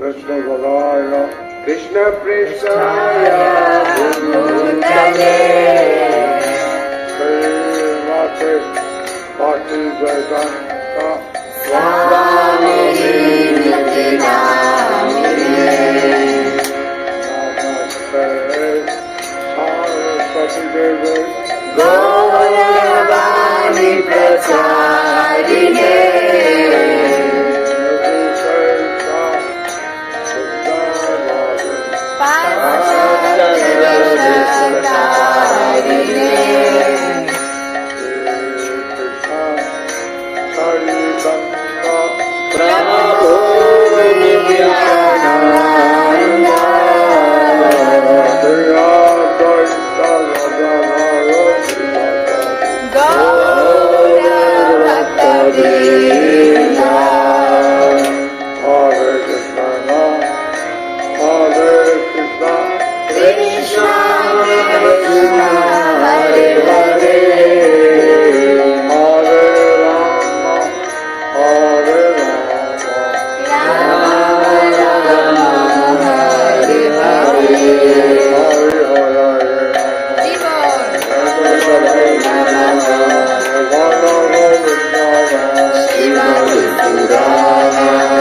Krishna Bhavaya Krishna Prishaya Bhutale Srimati Bhakti Vedanta Swami Nityanamini Namaste Saraswati Devi Gauravani Pracharine Shiva Purana